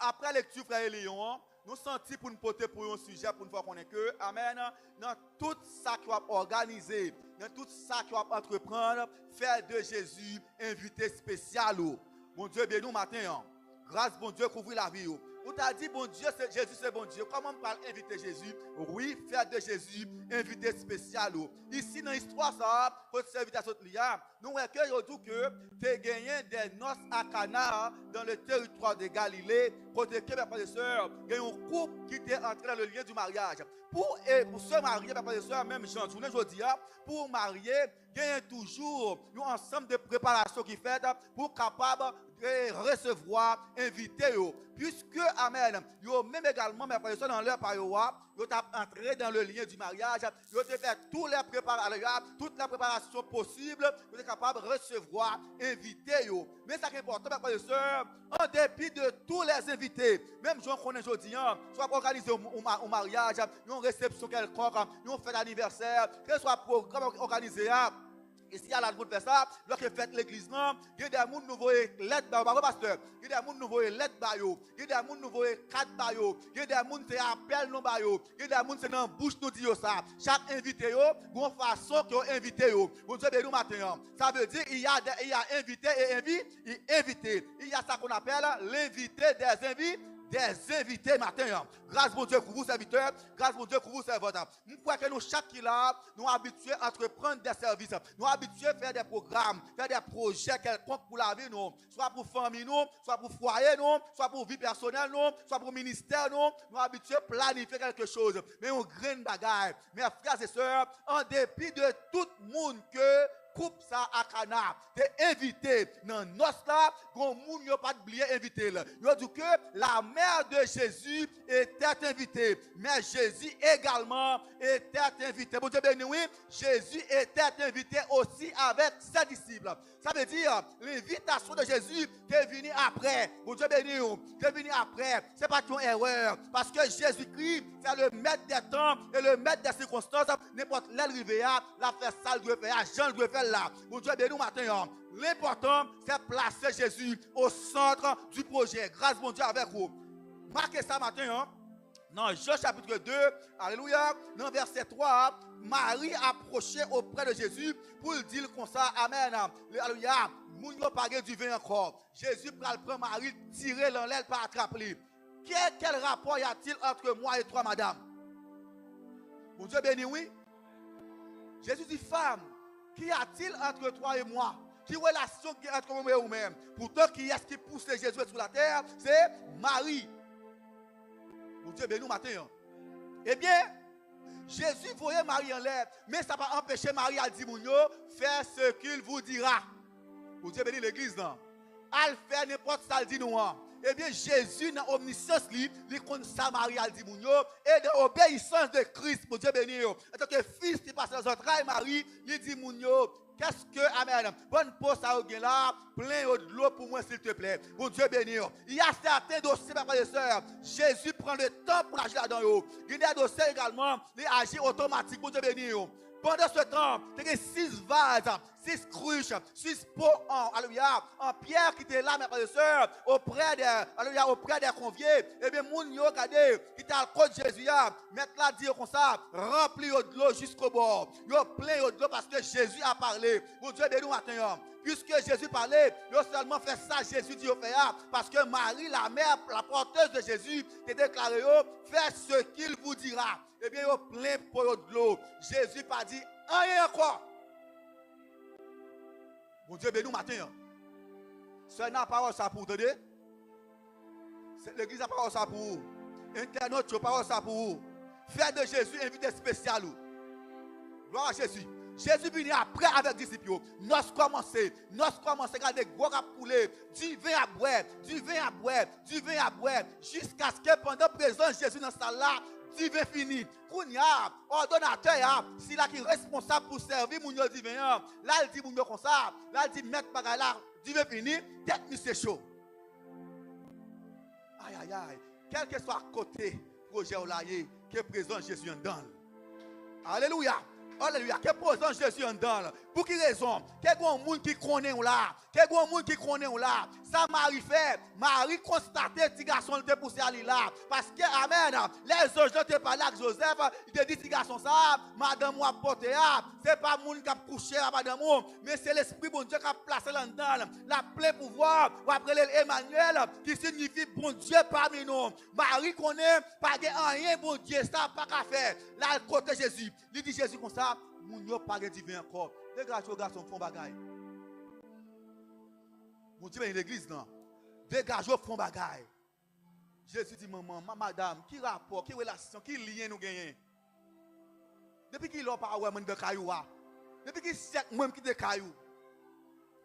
après lecture, frère et Léon, nous sentons pour nous porter pour un sujet, pour nous faire connaître que, amen, dans tout ça qui va organiser, dans tout ça qui va entreprendre, faire de Jésus invité spécial. Bon Dieu, bien nous matin, grâce bon Dieu couvrir la vie. On t'a dit, bon Dieu, Jésus c'est bon Dieu. Comment on parle inviter Jésus? Oui, faire de Jésus invité spécial. Ici, dans l'histoire, ça, pour cette invitation de l'IA, nous voyons que tu as gagné des noces à Cana dans le territoire de Galilée, côté que, mes frères et sœurs, il y a un couple qui était entré dans le lien du mariage. Pour se marier, mes frères et sœurs, même Jean, je dis, pour marier, il y a toujours un ensemble de préparations qui fait pour capable de recevoir, inviter. Puisque, amen, yo même également, mes frères et sœurs, dans leur paroisse, yo t'a entré dans le lien du mariage, yo te fait toutes les préparations possibles, yo êtes capable de recevoir, inviter. Mais ça qui est important, mes frères et sœurs, en dépit de tous les invités, même gens qu'on est aujourd'hui, soit pour organiser un mariage, une réception quelconque, une fête d'anniversaire, que ce soit programme organisé. Ici, à la route de ça, lorsque fait l'église, il y a des gens nouveaux lettres, pasteur. Il y a des gens nouveaux lettres, il y a des gens nouveaux 4 bayo. Il y a des gens qui appellent nos bayo. Il y a des gens qui dans bouche nous disent ça. Chaque invité, il y a une façon qu'ils ont invité. Vous savez, nous matin, ça veut dire il y a invité et invité. Il y a ça qu'on appelle l'invité des invités matin. Grâce à Dieu pour vous serviteurs, grâce à Dieu pour vous servants. Nous croyons que nous chaque qui là, nous habitués à entreprendre des services, nous habitués à faire des programmes, faire des projets quelconques pour la vie nous, soit pour famille nous, soit pour foyer nous, soit pour vie personnelle nous, soit pour ministère nous habitués à planifier quelque chose. Mais on graine bagaille. Mes frères et sœurs, en dépit de tout le monde que coupe ça à Cana, t'es invité dans nos là, qu'on moun yo pas oublié invité là. Yo dit que la mère de Jésus était invitée, mais Jésus également était invité. Bon Dieu béni, oui, Jésus était invité aussi avec ses disciples. Ça veut dire l'invitation de Jésus qui est venue après. Bon Dieu béni, qui est venu après. C'est pas ton erreur, parce que Jésus-Christ c'est le maître des temps et le maître des circonstances. N'importe l'arrivée la faire ça doit faire, Jean doit faire là. Bon Dieu béni matin. L'important c'est placer Jésus au centre du projet. Grâce mon Dieu avec vous. Marquez ça matin. Dans Jean chapitre 2, alléluia, dans verset 3, Marie approchait auprès de Jésus pour lui dire comme ça, amen, alléluia, moun yo pa gen du vin encore. Jésus prend Marie, tirer dans l'aile par attraper. Quel rapport y a-t-il entre moi et toi, madame? Mon Dieu béni, oui. Jésus dit, femme, qu'y a-t-il entre toi et moi? Quelle relation qui entre moi et vous-même? Pourtant, qui est-ce qui pousse Jésus sur la terre? C'est Marie. Mon Dieu béni matin. Eh bien, Jésus voyait Marie en l'air, mais ça va empêcher Marie à dire, faire ce qu'il vous dira. Mon Dieu béni l'église, non? Elle fait n'importe ce qu'il dit nous. Eh bien, Jésus, dans l'omniscience, il connaît ça, Marie, elle dit, et dans l'obéissance de Christ, mon Dieu béni, en tant que fils qui passe dans notre rail, Marie, il dit, qu'est-ce que, amen, bonne pause à là, plein de l'eau pour moi, s'il te plaît. Mon Dieu béni. Il y a certains dossiers, mes frères et sœurs, Jésus prend le temps pour agir là-dedans. Il y a des dossiers également, il agit automatique, mon Dieu béni. Pendant ce temps, il y a 6 vases, 6 cruches, 6 pots en pierre qui étaient là, mes frères et sœurs, auprès des conviés. Et bien, moun yo regardez, qui était à côté de Jésus, mettre là, dire comme ça, rempli de l'eau jusqu'au bord. Yo plein de l'eau parce que Jésus a parlé. Mon Dieu, béni matin. Puisque Jésus parlait, non seulement fait ça, Jésus dit au faire, parce que Marie, la mère, la porteuse de Jésus, t'a déclaré, faites ce qu'il vous dira. Eh bien, il y a plein pour de l'eau. Jésus n'a pas dit rien encore. Mon Dieu, bénis nous matin. Ce n'a pas ça pour te dire. L'église n'a pas ça pour vous. Internet n'a pas ça pour vous. Faire de Jésus invité spécial. Gloire à Jésus. Jésus venu après avec les disciples. Nous commençons à garder des gros poulet, du vin à boire, jusqu'à ce que pendant présent Jésus dans cette salle-là, du vin fini. Kounya, ordonnateur, si là qui est responsable pour servir mon du vin, là il dit mon comme ça, là il dit mettre bagay là, du vin fini, tête c'est chaud. Aïe aïe aïe, quel que soit côté projet ou là, que présent Jésus en donne. Alléluia. Alléluia. Que présent Jésus en dedans. Pour quelle raison? Quel monde qui connaît là? Quel monde qui connaît là? Ça Marie fait. Marie constatait petit garçon était poussé à là. Parce que, amen, les anges n'étaient pas là avec Joseph. Il te dit, petit garçon, ça, madame, moi, porté, c'est pas monde qui a couché à madame, mais c'est l'esprit bon Dieu qui a placé là-dedans. La plein pouvoir, ou après l'Emmanuel, qui signifie bon Dieu parmi nous. Marie connaît, pas rien, bon Dieu, ça, pas qu'à faire. Là, côté Jésus, il dit Jésus comme ça, mon Dieu, pas de divin encore. Les garçons font bagaille. Mon Dieu, l'église, non. Des garçons font bagaille. Jésus dit, maman, madame, qui rapport, qui relation, qui lien nous gagnons? Depuis qu'il n'a pas de caillou, depuis qu'il sait même qui de caillou,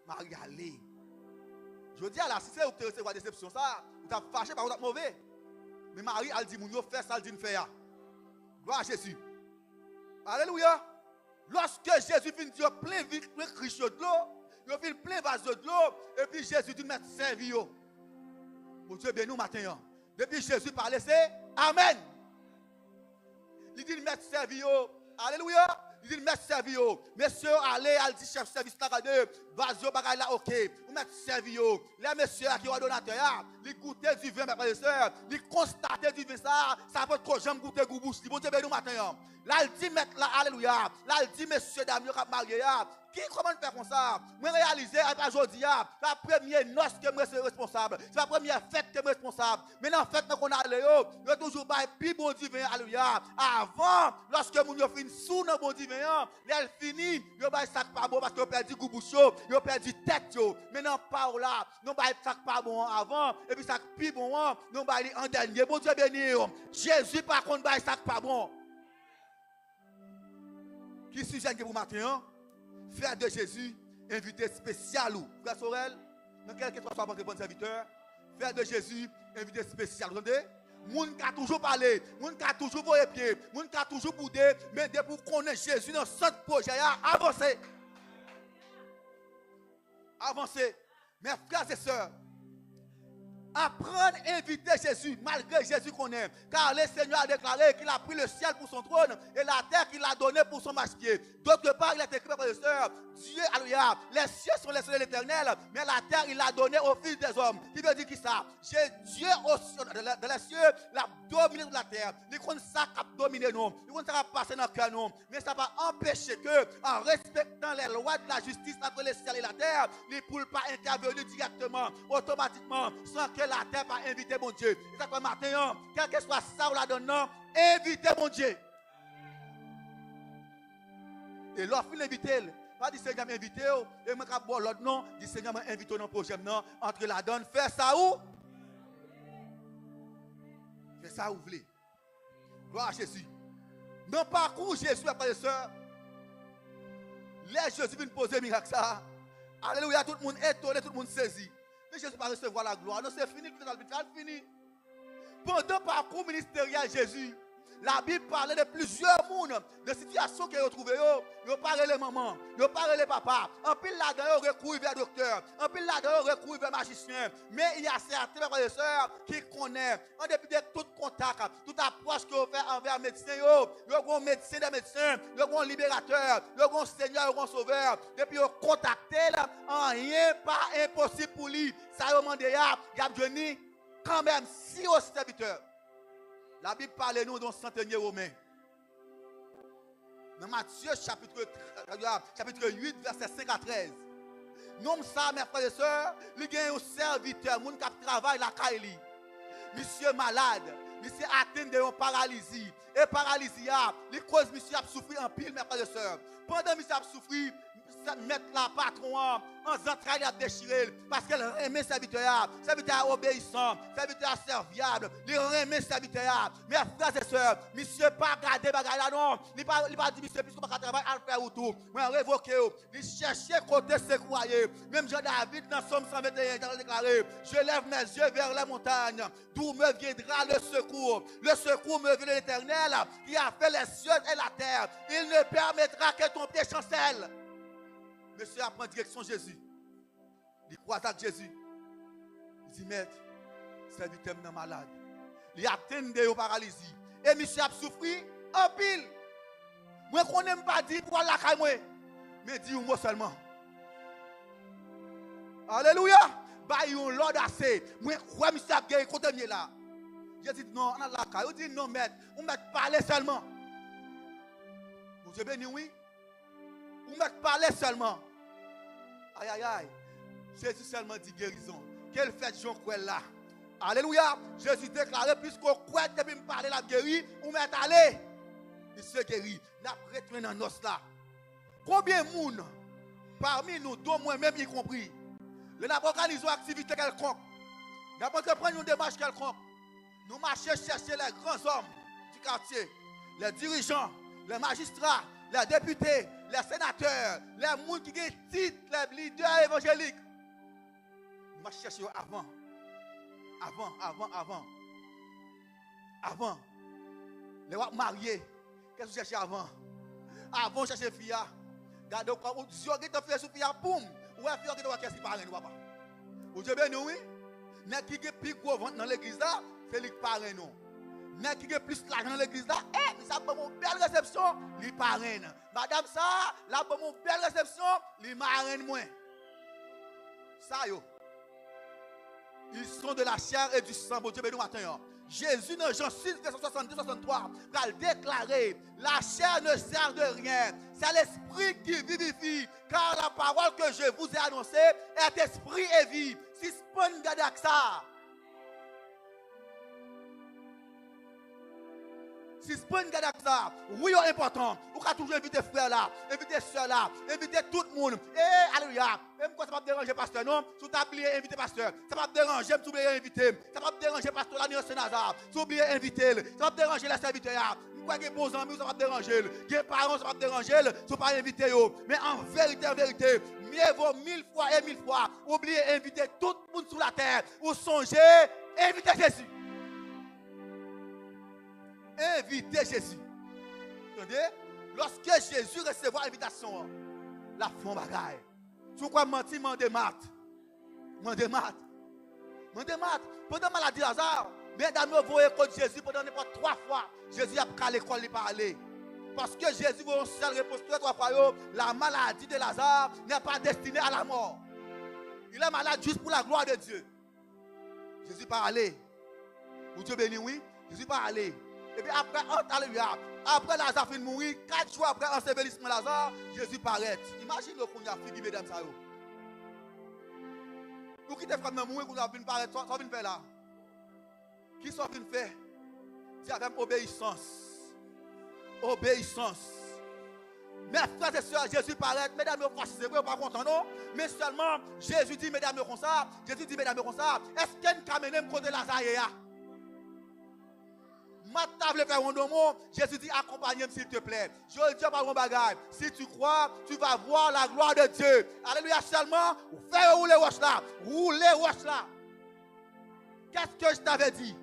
Marie allez. Je dis à la si c'est vous recevoir déception, ça, vous avez fâché par vous êtes mauvais. Mais Marie, elle dit, mon fait ça, elle dit, fait. Gloire à Jésus. Alléluia. Lorsque Jésus finit de plein crichot de l'eau, il finit plein vase de l'eau, et puis Jésus dit, mettre servi. Mon Dieu, béni nous matin. Depuis Jésus parlait, c'est Amen. Il dit, mettre servi. Alléluia. Il dit, mettre servi. Messieurs, allez, elle dit, chef service, vas-y, bagay là, ok. Vous mettez servi. Les messieurs qui ont donateur, ils goûtent du vin, mes frères et sœurs. Ils constatent du vin, ça peut trop jamais goûter goût. Bon Dieu, béni nous matin. Là, il dit, mettre là, alléluia. Là, il dit, messieurs, dames, qui sont mariés. Qui comment faire comme ça? Moi réaliser aujourd'hui la première noce que moi suis responsable. C'est la première fête que moi suis responsable. Maintenant fête qu'on a allé yo toujours bail plus bon divin alléluia. Avant lorsque mon yo fin sous dans bon divin, elle fini, yo bail sac pas bon parce que yo perdu goût bouchon, yo perdu tête yo. Maintenant par là, non bail sac pas bon avant et puis sac plus bon, non bail en dernier. Bon Dieu béni. Jésus par contre bail sac pas bon. Qui suggère que vous matin? Frère de Jésus, invité spécial ou frère Sorel, dans quelques trois fois bon serviteur, frère de Jésus, invité spécial. Vous entendez? Moun qui a toujours parlé, moun qui a toujours voyé pied, moun qui a toujours boudé, mais dès pour connaître Jésus dans ce projet, avancez. Avancez. Mes frères et sœurs, apprendre à inviter Jésus, malgré Jésus qu'on aime. Car le Seigneur a déclaré qu'il a pris le ciel pour son trône et la terre qu'il a donnée pour son marchepied. D'autre part, il est écrit, frères et sœurs, Dieu, alléluia, les cieux sont les cieux de l'Éternel, mais la terre, il l'a donnée au Fils des hommes. Qui veut dire qui ça? Dieu, dans les cieux, l'a dominé la terre. Il compte ça qui a dominé nous. Il compte ça qui a passé dans le cœur nous. Mais ça va empêcher que, en respectant les lois de la justice entre le ciel et la terre, il ne peut pas intervenir directement, automatiquement, sans que la terre va inviter mon Dieu. Et ça, comme matin, quel que soit ça ou la donne, invitez mon Dieu. Et l'offre l'invité, pas dit Seigneur m'invite, et moi quand l'autre non, dit Seigneur m'invite dans le projet non, entre la donne, faire ça où? Fais ça où vous voulez. Gloire à Jésus. Dans le parcours Jésus, frères et sœurs, les Jésus vient poser miracle ça. Alléluia, tout le monde est étonné, tout le monde saisi. Mais Jésus va recevoir la gloire. Non, c'est fini, tout est fini. Pendant le parcours ministériel Jésus, la Bible parlait de plusieurs mondes, de situations qu'ils ont trouvées. Ils ont parlé les mamans, ils ont parlé les papas. En plus là-dedans, ils ont recouru vers docteur. En plus là-dedans, ils ont recouru vers magicien. Mais il y a certains frères et sœurs qui connaissent, en dépit de tout contact, toute approche qu'ils ont fait envers les médecins. Ils ont un médecin des médecins, ils ont un libérateur, ils ont un Seigneur, ils ont un sauveur. Depuis ils ont contacté, rien pas impossible pour lui. Ça a demandé, il y a besoin quand même si au serviteur. La Bible parle nous d'un centenier romain. Dans Matthieu chapitre 8, verset 5 à 13. Nom ça, mes frères et sœurs, il y a un serviteur, un qui travaille la Kaili. Monsieur malade, monsieur atteint de une paralysie. Et paralysie, il cause monsieur a souffert en pile, mes frères et sœurs. Pendant monsieur a souffert, mettre la patron en entrailles à déchirer parce qu'elle remet serviteur obéissant, serviteur serviable, il remet serviteur. Mes frères et sœurs, monsieur pas garder bagaille là non, il pas dit monsieur puisque pas travail à faire autour, mais révoquer, il chercher côté se croyer. Même Jean David dans Somme 121 il a déclaré, je lève mes yeux vers les montagnes, d'où me viendra le secours. Le secours me vient de l'Éternel qui a fait les cieux et la terre. Il ne permettra que ton pied chancelle. Monsieur apprend direction Jésus. Il croise avec Jésus. Il dit, maître, serviteur est malade. Il atteint de paralysie. Et monsieur a souffert en pile. Moi, qu'on n'aime pas dire pour la caille. Mais dis un mot seulement. Alléluia. Bah, yon l'ordre assez. Moi, crois, monsieur, a gagné contre là. J'ai dit non, on a la caille. Il dit non, maître. On m'a parlé seulement. Vous avez béni, oui. On m'a parlé seulement. Aïe, aïe, aïe. Jésus seulement dit guérison. Quelle fête Jean croit là. Alléluia. Jésus déclaré, puisqu'on croit que me parler la guéri, on m'a allé. Il se guérit. N'a retourné dans nos là. Combien de monde parmi nous, dont moi-même y compris, nous avons organisé une activité quelconque. Nous avons entrepris une démarche quelconque. Nous marchons chercher les grands hommes du quartier, les dirigeants, les magistrats, les députés, les sénateurs, les gens qui ont titre, les leaders évangéliques. Nous marchons chercher avant. Avant. Les gens mariés. Qu'est-ce que vous cherchez avant? Avant, chercher fille. Regardez comment Dieu a fait sous fille, boum. Ou est fille qui doit qu'est-ce qui parle, papa? Vous avez bien, oui? Mais qui est plus gros dans l'église là, c'est lui qui parle, non? Mais qui est plus l'argent dans l'église là, ça a une belle réception, lui parle. Madame ça, là, a une belle réception, lui marraine moins. Ça, yo. Ils sont de la chair et du sang, bon Dieu, béni matin. Jésus, dans Jean 6, verset 62-63, va déclarer, la chair ne sert de rien. C'est l'esprit qui vivifie. Car la parole que je vous ai annoncée est esprit et vie. Si ce n'est pas une garde avec ça. Si ce n'est pas une garde avec ça, oui, c'est important. Vous pouvez toujours inviter frère là, inviter soeur là, inviter tout le monde. Et alléluia. Même quand ça va me déranger, pasteur, non? Si vous avez oublié inviter pasteur, ça va me déranger, si vous oubliez inviter. Ça va me déranger, pasteur, la nuit Saint-Nazare. Si vous oubliez inviter, ça va me déranger, les serviteurs. Vous avez des bons amis, ça va me déranger. Des parents, ça va me déranger, si vous pas inviter. Mais en vérité, mieux vaut 1000 fois et 1000 fois. Oubliez inviter tout le monde sur la terre. Ou songez, invitez Jésus. Invitez Jésus. Entendez? Lorsque Jésus recevra l'invitation, la fond bagaille. Tu crois mentir, mandez mat. Pendant la maladie Lazare, mesdames, vous voyez que Jésus, pendant n'importe 3 fois, Jésus a pris à l'école, il parler. Parce que Jésus, vous seul réponse 3 fois, la maladie de Lazare n'est pas destinée à la mort. Il est malade juste pour la gloire de Dieu. Jésus parlait. Vous Dieu béni, oui. Jésus parlait. Et puis après Lazare finit de mourir, 4 jours après l'ensevelissement de Lazare, Jésus paraît. Imagine qu'on a fini, mesdames, ça. Vous qui êtes frère de mourir, vous avez fini paraître, ça vient faire là. Qui sont venus faire? C'est avec obéissance. Mes frères et sœurs, Jésus paraît, mesdames, vous ne vous pas content, non? Mais seulement, Jésus dit, mesdames, comme ça. Jésus dit, mesdames, comme ça. Est-ce qu'il y a une caméra côté Lazare? Jésus dit, accompagne-moi s'il te plaît. Je dis pas mon bagage. Si tu crois, tu vas voir la gloire de Dieu. Alléluia, seulement, fais rouler roche là. Qu'est-ce que je t'avais dit?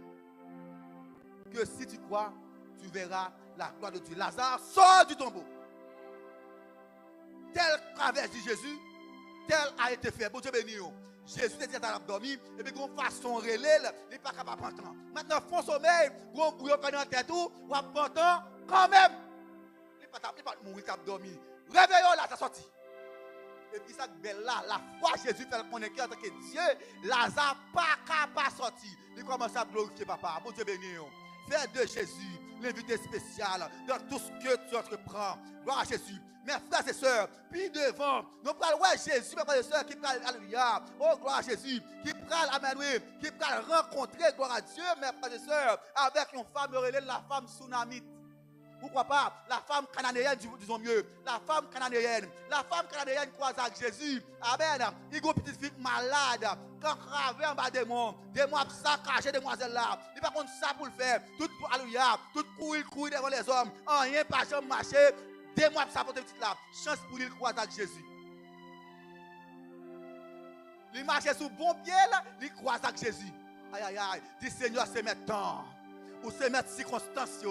Que si tu crois, tu verras la gloire de Dieu. Lazare sort du tombeau. Tel qu'avait dit Jésus, tel a été fait. Bon Dieu béni. Jésus était dans l'abdomen, et puis une façon relais, il n'est pas capable d'entendre. Maintenant, fond sommeil, on bouillon dans la tête, ou entend quand même. Il n'est pas mourir d'abdomen. Réveillons là, ça sorti. Et puis ça belle là, la foi Jésus fait connaître en tant que Dieu, Lazare pas capable de sortir. Il commence à glorifier papa. Bon Dieu béni. Fais de Jésus l'invité spécial dans tout ce que tu entreprends. Gloire à Jésus. Mes frères et sœurs, puis devant, nous parlons, ouais, Jésus, mes frères et sœurs, qui parle, alléluia, oh, gloire à Jésus, qui parle, amen, oui, qui parle rencontrer, gloire à Dieu, mes frères et sœurs, avec une femme relève, la femme sunamite. Pourquoi pas? La femme cananéenne, disons mieux, la femme cananéenne croise avec Jésus, amen, il y a une petite fille malade, quand ravé en bas des mots saccagé demoiselle là, il pas contre ça pour le faire, tout, alléluia, tout courir devant les hommes, rien pas jamais marcher. 2 mois pour ça pour te petite là. Chance pour lui croire avec Jésus. Il marche sous bon pied là, il croise avec Jésus. Aïe aïe aïe. Dis Seigneur, c'est maintenant. Ou c'est mettre circonstances.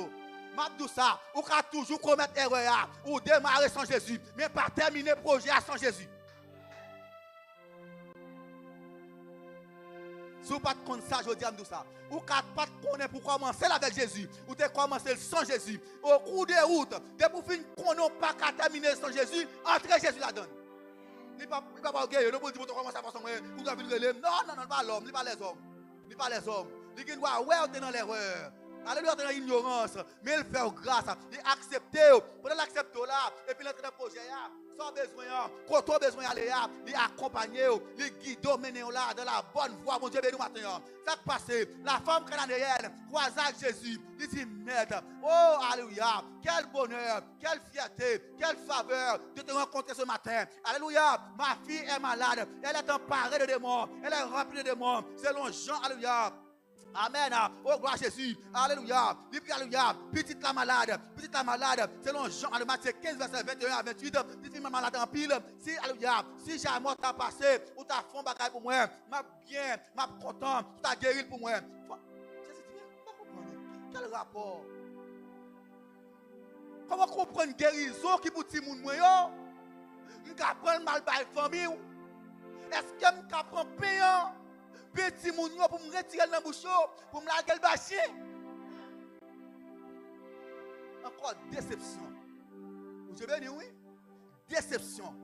Mabdou ça, ou qu'à toujours commettre erreur ou démarrer sans Jésus, mais pas terminer projet sans Jésus. Si vous pas de ça, je dis à nous ça. Ou ne pas connaître pour commencer avec Jésus. Ou te commencer sans Jésus. Au cours des routes, dès pour finir qu'on n'a pas qu'à terminer sans Jésus, entrez Jésus la donne. Il ne peut pas gagner. Il ne peut pas commencer à passer. Non, pas l'homme, il pas les hommes. Il pas les hommes. Il doit être dans l'erreur. Alléluia, dans l'ignorance. Mais il fait grâce. Il accepte. Pour l'accepter là, et puis l'entrée dans le projet, sans besoin, quand on a besoin d'aller, il accompagne, il guide, mener là dans la bonne voie. Mon Dieu, bénis matin. Ça qui passe, la femme cananéenne croise avec Jésus. Il dit, maître, oh, alléluia, quel bonheur, quelle fierté, quelle faveur de te rencontrer ce matin. Alléluia, ma fille est malade, elle est emparée de démons, elle est remplie de démons. Selon Jean, alléluia. Amen. Oh, gloire à Jésus. Alléluia. Alléluia. Petite la malade. Selon Jean, Matthieu 15, verset 21 à 28. Petite la malade en pile. Si, alléluia. Si j'ai mort t'a passé, ou t'as fait un bagage pour moi, m'a bien, m'a content, t'as guéri pour moi. Jésus dit, pas comprendre. Quel rapport? Comment comprendre une guérison qui pour tout le monde, moi, je prendre mal par la famille? Est-ce que je prends payant? Petit moun yo pour me retirer dans la bouche, pour me larguer le bâché. Encore déception. Vous avez dit oui? Déception.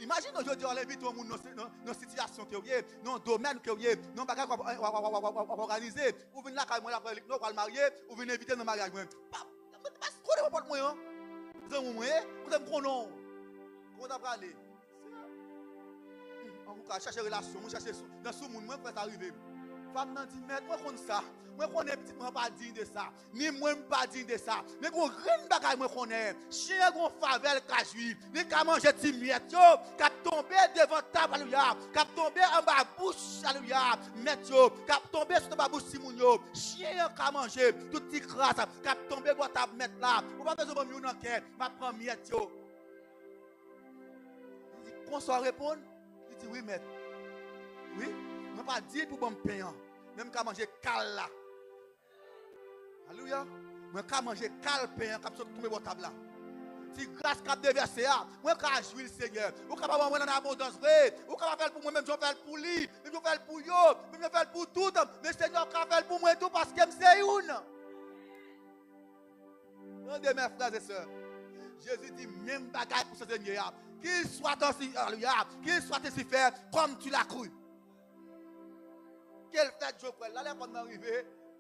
Imagine aujourd'hui, on invite tout le monde dans une situation qui est, dans un domaine qui est, dans un bagage organisé. Vous venez là, quand vous allez marier, vous venez inviter dans le mariage. Parce que vous ne pouvez pas vous avez vous avez comment vous aller? On cherche relation, on cherche dans ce monde, moi, quand ça arrive. Femme nan dit, mais moi, je connais ça. Moi, je connais petit, moi, pas digne de ça. Ni moi, pas digne de ça. Mais qu'on rien bagaille, moi, connais. Chien, qu'on favel, cajoui. Ni qu'à manger petit miette, qu'à tomber devant table, alléluia. Qu'à tomber en bas bouche, alléluia. Miette, qu'à tomber sur ta bouche, Simon, chien, qu'à manger, tout petit crasse, qu'à tomber dans table, mettre là. On va pas besoin de me dire, ma prendre miette, qu'on soit répondre. Il dit oui, maître. Oui, je ne pas dire pour bon payant. Même qu'à manger cal là. Alléluia. Moi, qu'à manger cal payant, comme ça, tout le table là. Si grâce qu'a déversé, moi, qu'à jouir le Seigneur. Ou qu'à pas moi dans l'abondance, ou qu'à faire pour moi, même je faire pour lui, même je faire pour yo, même je faire pour tout. Mais Seigneur, qu'à faire pour moi tout parce que c'est une. Regardez mes frères et sœurs. Jésus dit même bagaille pour ce Seigneur. Qu'il soit ainsi, alléluia, qu'il soit ainsi fait comme tu l'as cru. Quelle fête je crois, là, quand on arrive,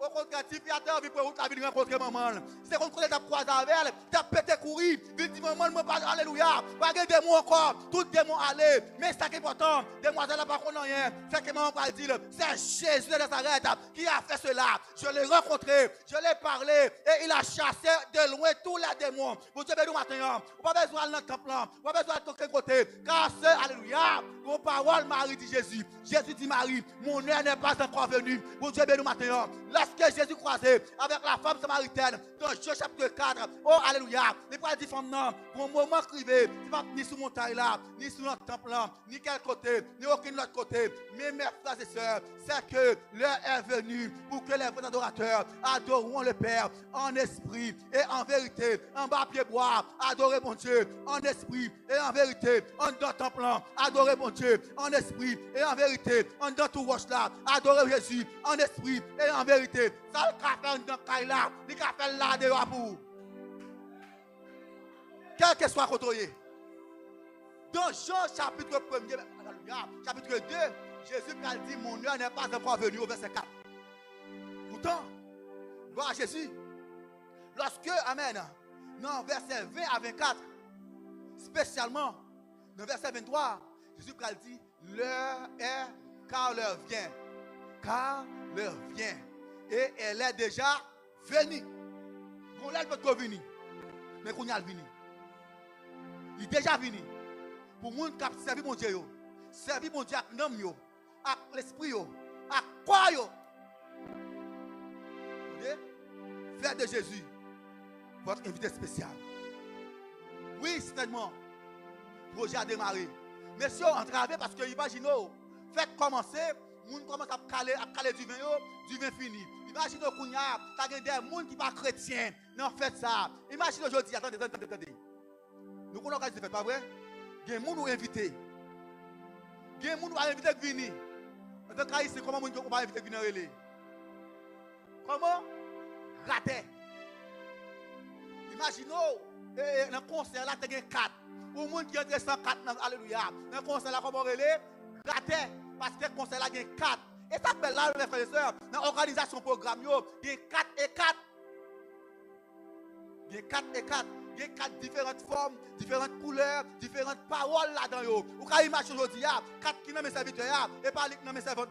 au contraire, tu fais attendre, tu peux rencontrer maman. C'est quand tu as croisé avec elle, tu as pété courir, tu dis maman, moi, alléluia, pas de démons encore, tout démon aller. Mais c'est important, demoiselle n'a pas connu rien. C'est que maman va dire, c'est Jésus de Nazareth qui a fait cela. Je l'ai rencontré, je l'ai parlé, et il a chassé de loin tous les démons. Vous devez nous maintenant, vous n'avez pas besoin de notre temple, vous n'avez pas besoin de quelque côté, car c'est, alléluia, vos paroles, Marie dit Jésus. Jésus dit Marie, mon heure n'est pas encore venue. Vous devez nous maintenant. Lorsque Jésus croisé avec la femme samaritaine dans Jean chapitre 4, oh alléluia, il va dire femme non, pour un moment crivé, c'est pas ni sous montagne là, ni sous notre temple là, ni quel côté, ni aucun autre côté. Mais mes frères et sœurs, c'est que l'heure est venue pour que les vrais adorateurs adoreront le Père en esprit et en vérité, en bas pied bois, adorer mon Dieu en esprit et en vérité, en dans temple là, adorer mon Dieu en esprit et en vérité, en dans tout roche là, adorer Jésus en esprit et en vérité. Ça le fait dans Kaila, il fait là dehors pour. Quel que soit côté. Dans Jean chapitre 1er, chapitre 2, Jésus a dit mon heure n'est pas encore venue au verset 4. Pourtant, gloire à Jésus. Lorsque, amen, dans verset 20 à 24, spécialement dans verset 23, Jésus a dit l'heure est car l'heure vient. Car l'heure vient. Et elle est déjà venue. On l'a pas venue. Mais qu'on y a venu. Il est déjà venu. Pour nous qui servir mon Dieu. Servir mon Dieu avec l'homme, avec l'esprit, avec quoi. Frère de Jésus, votre invité spécial. Oui, certainement. Le projet a démarré. Mais si on entravé parce que imaginez, faites commencer. Les gens commencent à caler du vin fini. Imaginez qu'il y a des gens qui ne sont pas chrétiens. Non, faites ça. Imaginez aujourd'hui, attendez. Nous connaissons ce fait, pas vrai? Il y a des gens qui sont invités. Il y a des gens qui sont invités à venir. En tant qu'haïtien, comment on va inviter venir relais? Comment? Raté. Imaginez, dans le concert là, tu as 4. Pour les gens qui ont 104, alléluia. Dans le concert là, comment relais? Raté. Parce que le concert là, il y a 4. Et ça fait là, mes frères et sœurs, dans l'organisation programme, il y a 4 et 4. Il y a 4 et 4. Il y a 4 différentes formes, différentes couleurs, différentes paroles là-dedans. Vous pouvez imaginer aujourd'hui, 4 qui sont mes serviteurs, et pas les qui sont mes servantes.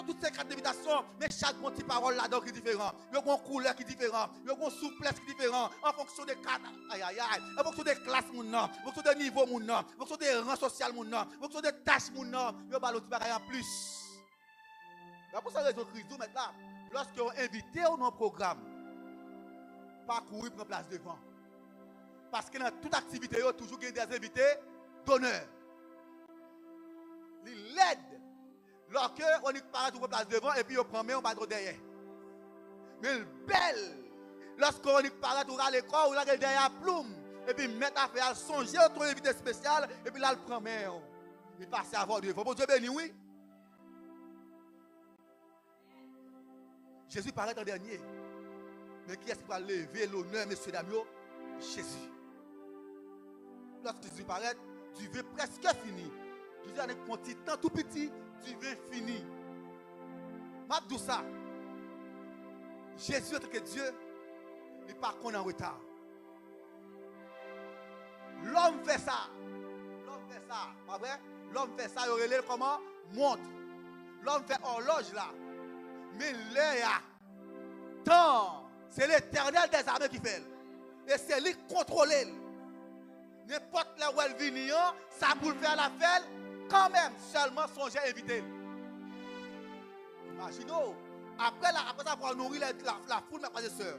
Toutes ces 4 invitations, mais chaque petite parole là-dedans qui est différente. Il y a une couleur qui est différente. Il y a une souplesse qui est différente. En fonction des 4, en fonction des classes, en fonction des niveaux, en fonction des rangs sociaux, en fonction des tâches, il y a des bagages en plus. Pour cette raison, Christ, maintenant, lorsqu'on invité au non programme, pas courir prendre place devant. Parce que dans toute activité, il y a toujours des invités d'honneur. Il l'aide. Lorsqu'on y paraît pour place devant et puis on prend mais on va trop derrière. Mais il belle. Lorsqu'on y paraît pour à l'école, on a derrière plume. Et puis mettre à faire songer à ton invité spécial et puis là il prend mais il passe à voir devant. Bon Dieu béni, oui. Jésus paraît en dernier. Mais qui est-ce qui va lever l'honneur, messieurs, dames? Jésus. Lorsque Jésus paraît, tu veux presque fini. Jésus avec un petit temps tout petit, tu veux fini. M'abdou ça. Jésus, en tant que Dieu, il n'est pas qu'on est en retard. L'homme fait ça. L'homme fait ça. Pas vrai? L'homme fait ça, il relève comment? Montre. L'homme fait horloge là. Mais l'heure, temps, c'est l'Éternel des armées qui fait. Et c'est lui qui contrôle. N'importe là où elle vient, ça pour faire la fête, quand même, seulement songer à inviter. Imaginez, après ça, pour nourrir la foule, mes frères et sœurs,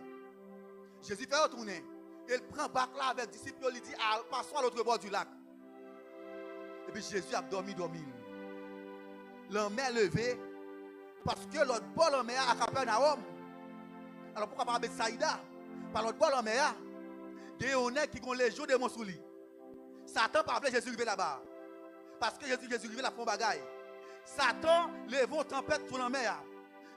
Jésus fait retourner. Il prend bac là avec les disciples, il dit, passons à l'autre bord du lac. Et puis Jésus a dormi. L'homme est levé, parce que l'autre bord, l'homme est à Capernaum. Alors pourquoi pas avec Saïda? Par l'autre bord, l'homme est à. Des honnêtes qui ont les jours de mon souli. Satan pas appelé Jésus arriver là-bas. Parce que Jésus arrivé la fond bagaille. Satan lève une tempête sur la mer.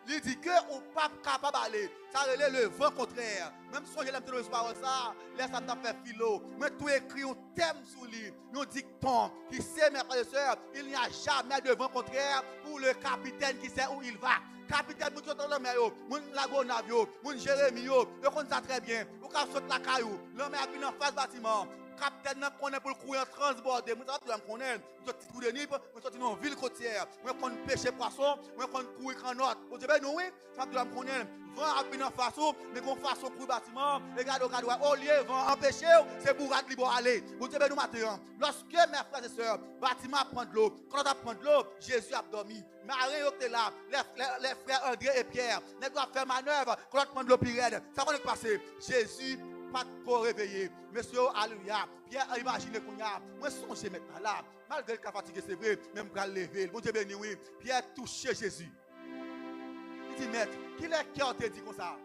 Il dit que on pas capable d'aller. Ça relève le vent contraire. Même si je l'aime de parole ça, laisse Satan faire philo. Mais tout écrit un thème sur lui, un dicton qui sait, mes frères et sœurs, il n'y a jamais de vent contraire pour le capitaine qui sait où il va. Capitaine, vous êtes dans la mer, vous lago navio, vous Jérémie, vous connaissez ça très bien. Vous avez sauté la caillou, l'homme est en face bâtiment. Capitaine, nous connaissons pour le courir transborder. Nous connaissons pour petit coup de nip, nous sommes dans une ville côtière. Nous connaissons pêcher poisson, nous connaissons courir en note. Vous savez, nous, oui, nous connaissons. Vent à en face, mais qu'on fasse au courir bâtiment. Regardez, au lieu vent empêcher, c'est pour aller. Vous savez, nous maintenant, lorsque mes frères et sœurs, bâtiment prend de l'eau, quand on prend de l'eau, Jésus a dormi. Marie était là, les frères André et Pierre, ils doivent faire manœuvre, quand on prend de l'eau pyrène. Ça va nous passer. Jésus pas trop réveillé. Monsieur, alléluia. Pierre, imaginez qu'on y a. Moi, songez maintenant là. Malgré qu'il a fatigué, c'est vrai, même pour lever. Bon Dieu béni, oui. Pierre touché Jésus. Il dit, maître, qui est qui te dit comme ça?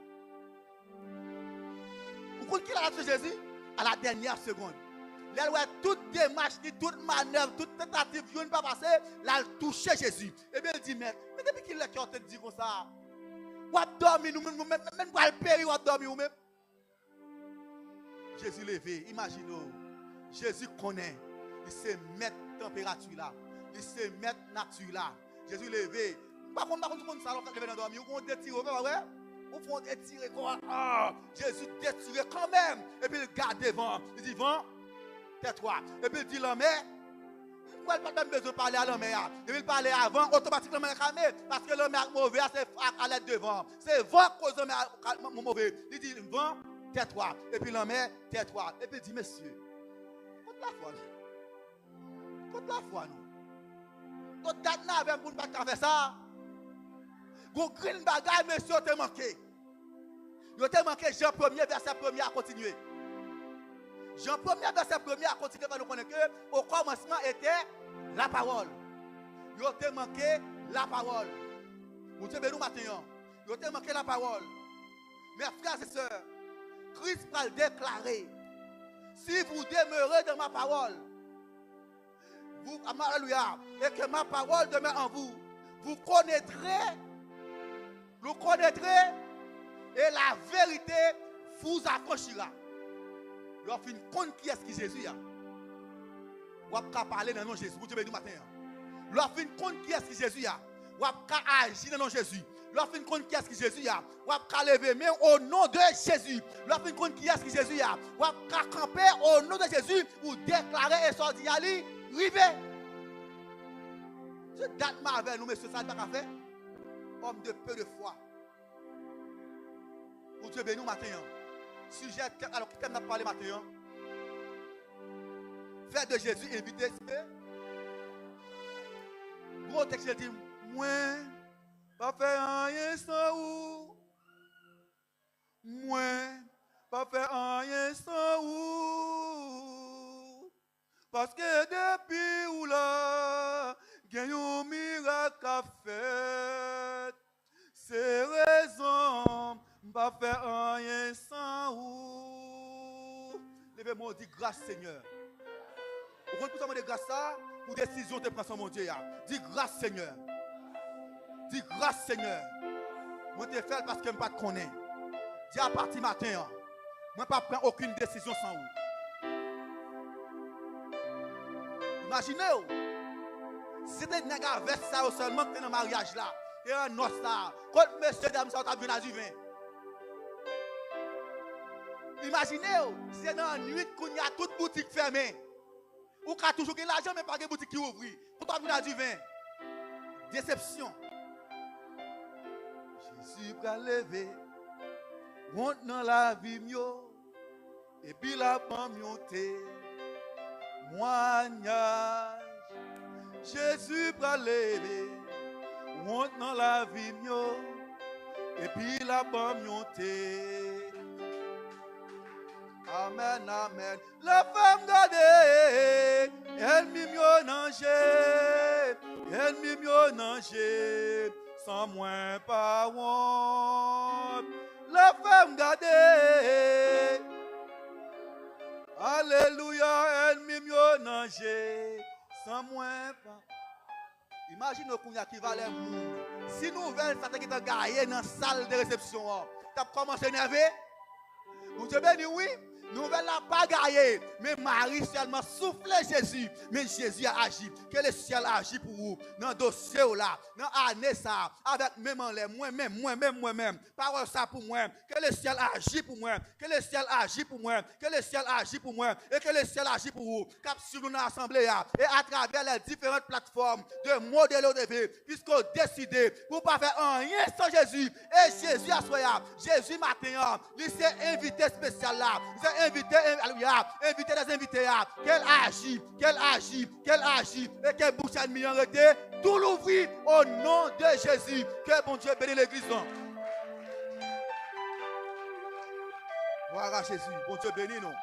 Vous comprenez qui l'a touché Jésus? À la dernière seconde. Là, où toute démarche, toute manœuvre, toute tentative, ne pas passer, là, il touché Jésus. Et bien, il dit, maître, mais depuis qui est qui te dit comme ça? Vous avez dormi, nous-mêmes, même pour le périr, vous avez dormi, vous-même. Jésus levé, imaginez, Jésus connaît, il sait mettre température là, il sait mettre nature là. Jésus levé, par contre, tout ça, on va dormir, on détire, pas vrai? On va détirer quoi? Jésus détire quand même, et puis il garde devant, il dit, vent, tais-toi, et puis il dit, l'homme, pourquoi il n'a pas besoin de parler à l'homme? Et puis il parlait avant, automatiquement, parce que l'homme est mauvais, c'est à l'aide devant. C'est vent cause l'homme est mauvais. Il dit, vent, tais-toi. Et puis l'homme est, tais-toi. Et puis il dit, messieurs, contre la foi, nous. Contre la foi, nous. Notre date n'a pas pour ne pas faire ça. Vous green bagaille, messieurs, vous avez manqué. Vous avez manqué Jean 1er, verset 1er à continuer. Jean 1er, verset 1er à continuer, nous connaissons que au commencement était la parole. Vous avez manqué la parole. Vous devez nous maintenant. Vous avez manqué la parole. Mes frères et sœurs, Christ va le déclarer. Si vous demeurez dans ma parole, vous, alléluia, et que ma parole demeure en vous, vous connaîtrez, et la vérité vous affranchira. Lorsque vous compte qui est-ce que Jésus a, vous pouvez parler dans le nom de Jésus. Vous devez nous matin. Lorsque vous compte qui est-ce que Jésus a, vous pouvez agir dans le nom de Jésus. Lorsque vous compte qui est-ce que Jésus a, vous pouvez lever mais au nom de Jésus. Lorsque vous compte qui est-ce que Jésus a, vous pouvez camper au nom de Jésus ou déclarer et sortir à lui, river. Je date avec nous, messieurs, ça n'a pas fait. Homme de peu de foi. Vous devez nous matin. Sujet, alors qui t'aime parler matin? Faire de Jésus invité. Gros texte, je dis, moi, pas faire rien sans vous. Moi, pas faire rien sans vous. Parce que depuis où là, il y a un miracle à faire. C'est raison, pas faire rien sans vous. Levez-moi, dis grâce Seigneur. Vous comprenez pour ça, grâce ça, pour décision de prendre mon Dieu. Dis grâce Seigneur. Dis grâce Seigneur. Moi te faire parce que je ne pas te connais. Dis à partir matin, moi ne pas prendre aucune décision sans vous. Imaginez, si c'était un nègre avec ça seulement que dans le mariage là, et un os là, quand monsieur dame ça t'a vu à du vin. Imaginez, si c'est dans la nuit qu'il y a toute boutique fermée. Ou qu'il y a toujours l'argent mais pas de boutique qui ouvre. Pour t'as vu à du vin. Déception. Jésus va lever, monte dans la vie mieux, et puis la pomme monter. Moignage, Jésus va lever, monte dans la vie mieux, et puis la pomme monter. Amen, amen. La femme gardée, elle m'y mieux nager, elle m'y mieux nager. Sans moins pas honte, la femme gardée. Alléluia, elle m'y mieux nager. Sans moins pas. Imagine qu'on y a qui va les monde. Si nouvelle, ça qui t'a gagné dans la salle de réception, tu as commencé à énerver. Vous te bénissez, oui. Nouvelle n'a pas gagné, mais Marie seulement soufflé Jésus. Mais Jésus a agi. Que le ciel a agi pour vous. Dans le dossier là, dans l'année ça, avec même les moi-même. Parole ça pour moi. Que le ciel a agi pour moi. Que le ciel a agi pour moi. Que le ciel a agi pour moi. Et que le ciel a agi pour vous. Cap sur nous dans l'assemblée et à travers les différentes plateformes de modèles de vie. Puisqu'on décide pour ne pas faire rien sans Jésus. Et Jésus a soyé. Jésus matin, il s'est invité spécial là. Invité, alléluia, invité des invités, qu'elle agit, et qu'elle bouche à demi en retard, tout l'ouvrir au nom de Jésus. Que bon Dieu bénisse l'église. Voilà Jésus, bon Dieu bénisse nous.